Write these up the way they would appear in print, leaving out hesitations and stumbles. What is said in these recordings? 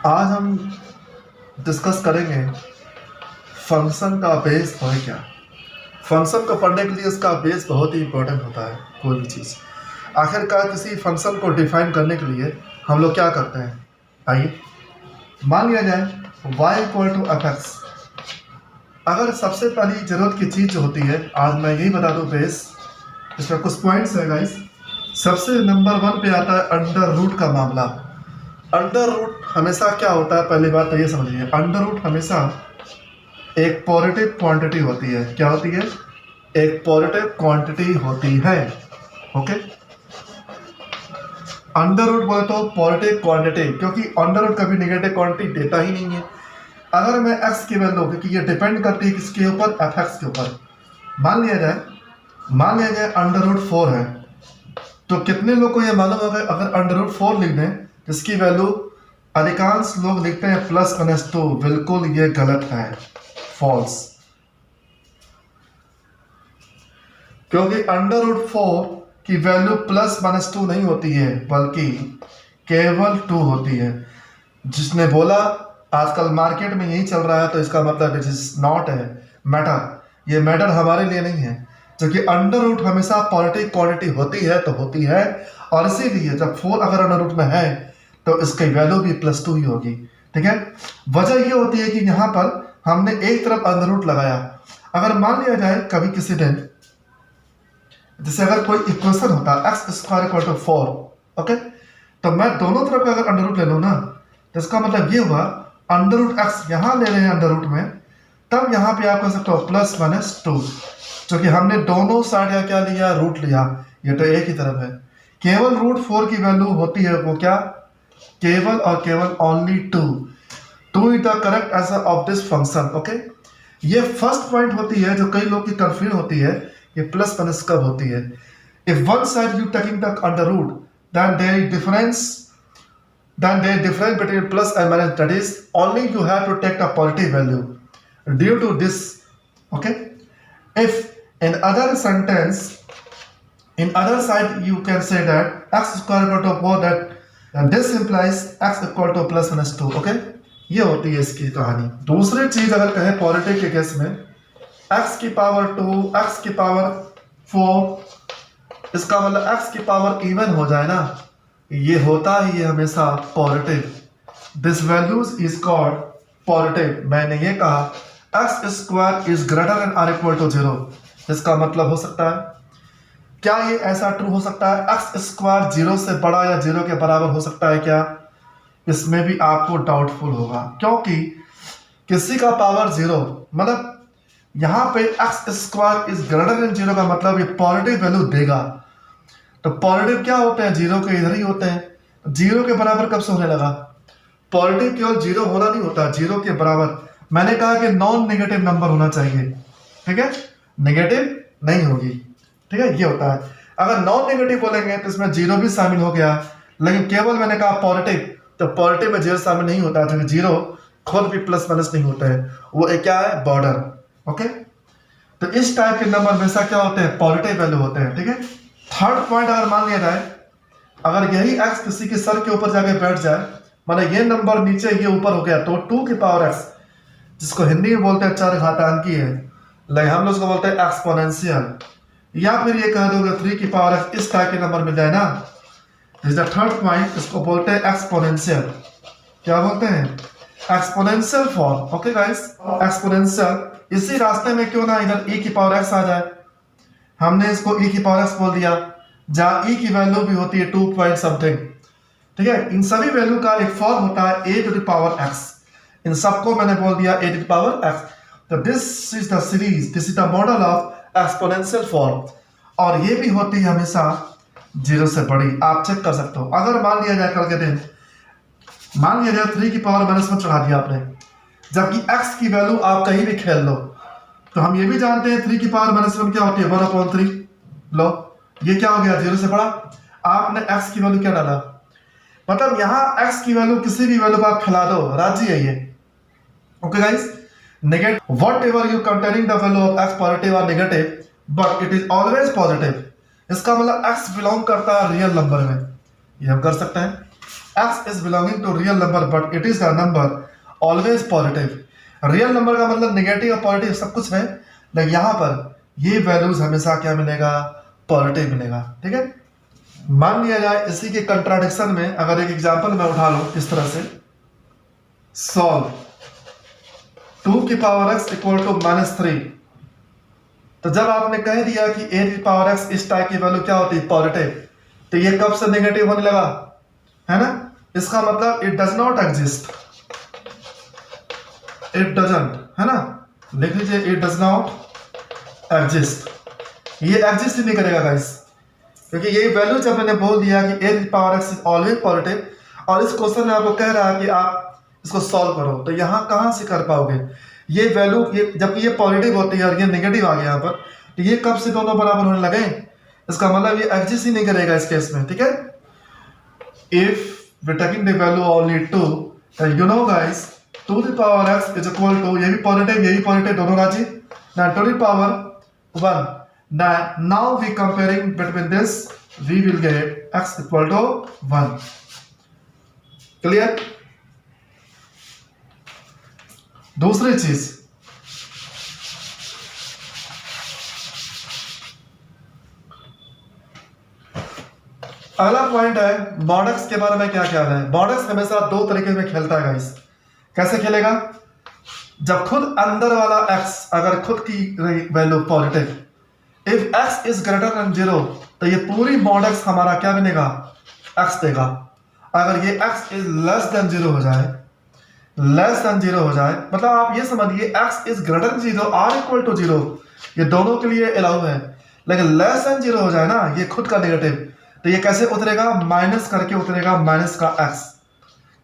आज हम डिस्कस करेंगे फंक्शन का बेस है क्या। फंक्शन को पढ़ने के लिए उसका बेस बहुत ही इंपॉर्टेंट होता है। कोई भी चीज़ आखिरकार किसी फंक्शन को डिफाइन करने के लिए हम लोग क्या करते हैं, आइए मान लिया जाए y equal to f x. अगर सबसे पहली ज़रूरत की चीज़ जो होती है, आज मैं यही बता दूँ बेस, इसमें कुछ पॉइंट्स है गाइस। सबसे नंबर 1 पे आता है अंडर रूट का मामला। अंडर रूट हमेशा क्या होता है, पहली बात तो ये समझिए, अंडर रूट हमेशा एक पॉजिटिव क्वांटिटी होती है। क्या होती है? एक पॉजिटिव क्वांटिटी होती है। ओके, अंडर रूट बोले तो पॉजिटिव क्वांटिटी, क्योंकि अंडर रूट कभी नेगेटिव क्वांटिटी देता ही नहीं है। अगर मैं x की वैल्यू, क्योंकि ये डिपेंड करती है किसके ऊपर, एफ एक्स के ऊपर, मान लिया जाए अंडर रूट 4 है, तो कितने लोग को ये मालूम होगा अगर अंडर रूट 4 लिख दें जिसकी वैल्यू अधिकांश लोग लिखते हैं प्लस माइनस 2। बिल्कुल ये गलत है, फॉल्स। क्योंकि अंडर रूट 4 की वैल्यू प्लस माइनस 2 नहीं होती है, बल्कि केवल 2 होती है। जिसने बोला आजकल मार्केट में यही चल रहा है, तो इसका मतलब इट इज नॉट है मैटर। ये मैटर हमारे लिए नहीं है, क्योंकि अंडर रूट हमेशा पॉजिटिव क्वांटिटी होती है तो होती है, और इसीलिए जब 4 अगर अंडर रूट में है तो इसकी वैल्यू भी प्लस 2 ही होगी। ठीक है, वजह ये होती है कि यहाँ पर हमने एक तरफ अंडर रूट लगाया। अगर मान लिया जाए कभी किसी दिन, जैसे अगर कोई इक्वेशन होता x square equal to 4, okay, तो मैं दोनों तरफ का अगर अंडर रूट ले लूँ ना, तो इसका मतलब ये हुआ अंडर रूट एक्स यहाँ ले रहे हैं अंडर रूट में, तब यहाँ पे आप कह सकते हो प्लस माइनस 2, क्योंकि हमने दोनों साइड का क्या लिया, रूट लिया। ये तो एक ही तरफ है। केवल रूट 4 की वैल्यू होती है वो क्या, केवल और केवल only 2 is the correct answer of this function. Okay, ये फर्स्ट पॉइंट होती है जो कई लोग की कंफ्यूजन होती है, ये प्लस माइनस कब होती है। If one side you taking the under root, then there is difference between plus and minus, that is only you have to take a positive value due to this. Okay, if in other sentence, in other side you can say that x square equal to 4, that and this implies x equal to plus minus 2. Okay, ये होती है इसकी कहानी। दूसरी चीज अगर कहें positive के केस में, x की पावर 2, x की पावर 4, इसका मतलब x की पावर इवन हो जाए ना, ये होता ही है हमेशा positive. This values is called positive. मैंने ये कहा x square is greater than or equal to 0, इसका मतलब हो सकता है, क्या ये ऐसा ट्रू हो सकता है एक्स स्क्वायर 0 से बड़ा या 0 के बराबर हो सकता है क्या? इसमें भी आपको डाउटफुल होगा, क्योंकि किसी का पावर 0, मतलब यहाँ पे x square is greater than 0 का मतलब ये पॉजिटिव वैल्यू देगा। तो पॉजिटिव क्या होते हैं, 0 के इधर ही होते हैं। 0 के बराबर कब से होने लगा? पॉजिटिव केवल 0 होना नहीं होता, 0 के बराबर मैंने कहा कि नॉन नेगेटिव नंबर होना चाहिए। ठीक है, नेगेटिव नहीं होगी। ठीक है, ये होता है। अगर नॉन नेगेटिव बोलेंगे तो इसमें 0 भी शामिल हो गया, लेकिन केवल मैंने कहा पॉजिटिव, तो पॉजिटिव में 0 शामिल नहीं होता, क्योंकि 0 खुद भी प्लस माइनस नहीं होता है, वो एक क्या है, बॉर्डर। ओके, तो इस टाइप के नंबर हमेशा क्या होते हैं, पॉजिटिव वैल्यू होते हैं। ठीक है, थर्ड पॉइंट अगर मान लिया जाए, अगर यही x किसी के सर के ऊपर जाके बैठ जाए, माने ये नंबर नीचे ये ऊपर हो गया, तो 2 की पावर x, जिसको हिंदी में बोलते हैं चार घातांकी है, लेकिन हम लोग उसको बोलते हैं एक्सपोनेंशियल, या फिर ये कह दोगे 3 की पावर x, इस टाइप के नंबर मिल जाए ना, दिस द थर्ड पॉइंट, इसको बोलते हैं एक्सपोनेंशियल। क्या बोलते हैं? Exponential form. Okay guys, exponential. इसी रास्ते में क्यों ना इधर e की पावर x आ जाए, हमने इसको e की पावर x बोल दिया, जहां e की वैल्यू भी होती है 2 पॉइंट समथिंग। ठीक है, इन सभी वैल्यू का एक फॉर्म होता है a to the power x, इन सबको मैंने बोल दिया a to the power x। तो this is the series, this is the model of exponential form, और ये भी होती है हमेशा 0 से बड़ी। आप चेक कर सकते हो। अगर मान लिया जाए कल के दिन, मान लिया जाए 3 की पावर -1 चढ़ा दिया आपने, जबकि x की वैल्यू आप कहीं भी खेल लो, तो हम ये भी जानते हैं 3 की पावर -1 क्या होती है, 1/3। लो, ये क्या हो गया, 0 से बड़ा। आपने x की वैल्यू क्या डाला, मतलब यहाँ x की वैल्यू किसी भी वैल्यू पर आप खिला दो, राजी है ये। Okay guys, negative whatever you containing the value of x positive और negative, but it is always positive. इसका मतलब x बिलोंग करता है रियल नंबर में, ये हम कर सकते हैं। x is belonging to real number but it is a number always positive. Real number का मतलब नेगेटिव और पॉजिटिव सब कुछ है, लेकिन यहाँ पर ये वैल्यूज हमेशा क्या मिलेगा, पॉजिटिव मिलेगा। ठीक है, मान लिया जाए इसी के कंट्राडिक्शन में अगर एक एग्जांपल मैं उठा लूं इस तरह से, सॉल्व 2 की पावर x इक्वल टू -3। तो जब आपने कह दिया कि a की पावर x इस टाइप की वैल्यू क्या होती है, पॉजिटिव, तो ये कब से नेगेटिव होने लगा, है ना। इसका मतलब it does not exist, it doesn't, है ना, लिख लीजिए इट डज नॉट एग्जिस्ट। ये एग्जिस्ट ही नहीं करेगा गाइस, क्योंकि ये वैल्यू जब मैंने बोल दिया कि a की power x is always positive, और इस क्वेश्चन में आपको कह रहा है कि आप इसको सॉल्व करो, तो यहाँ कहाँ से कर पाओगे ये वैल्यू, ये जबकि ये पॉजिटिव होती है और ये नेगेटिव आ गया यहाँ पर, तो ये कब से दोनों बराबर होने लगे, इसका मतलब ये एग्जिस्ट ही नहीं करेगा इस केस में। ठीक है, if we taking the value only 2, तो यू नो गाइस 2 की power x is equal to, ये भी पॉजिटिव ये भी पॉजिटिव दोनों राजी ना, 2 की power 1। Now we comparing between this, we will get x equal to 1। Clear. दूसरी चीज, अगला पॉइंट है मॉड एक्स के बारे में क्या ख्याल है। मॉड एक्स हमेशा दो तरीके में खेलता है गाइस। कैसे खेलेगा, जब खुद अंदर वाला x अगर खुद की value positive, if x is greater than 0, तो ये पूरी मॉड एक्स हमारा क्या बनेगा, x देगा। अगर ये x इज लेस देन 0 हो जाए, लेस देन 0 हो जाए, मतलब आप ये समझिए x is greater than 0 r equal to 0, ये दोनों के लिए अलाउ है, लेकिन लेस देन 0 हो जाए ना, ये खुद का नेगेटिव, तो ये कैसे उतरेगा, माइनस करके उतरेगा माइनस का x,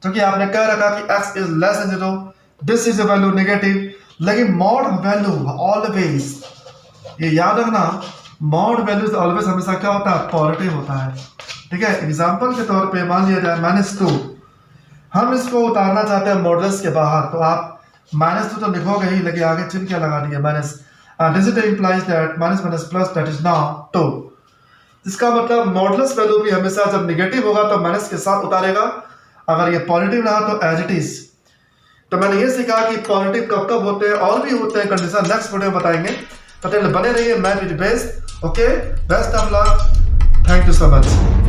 क्योंकि आपने कह रखा कि x is less than 0, this is a value negative. लेकिन मॉड वैल्यू ऑलवेज, ये याद रखना, मॉड वैल्यूज ऑलवेज हमेशा क्या होता है, पॉजिटिव होता है। ठीक है, एग्जांपल के तौर पे मान लिया जाए -2, हम इसको उतारना चाहते हैं मॉडल्स के बाहर, तो आप -2 तो लिखोगे ही, लेकिन आगे चिन्ह क्या लगा दिया, minus, this it implies that minus minus plus that is now 2। इसका मतलब मॉडल्स वैल्यू भी हमेशा जब नेगेटिव होगा तो माइनस के साथ उतारेगा, अगर ये पॉजिटिव रहा तो एज इट इज। तो मैंने ये सीखा कि पॉजिटिव कब कब होते हैं, और भी होते हैं कंडीशन, नेक्स्ट वीडियो में बताएंगे। तो बने रहिए math with best. Okay, best of luck, thank you so much.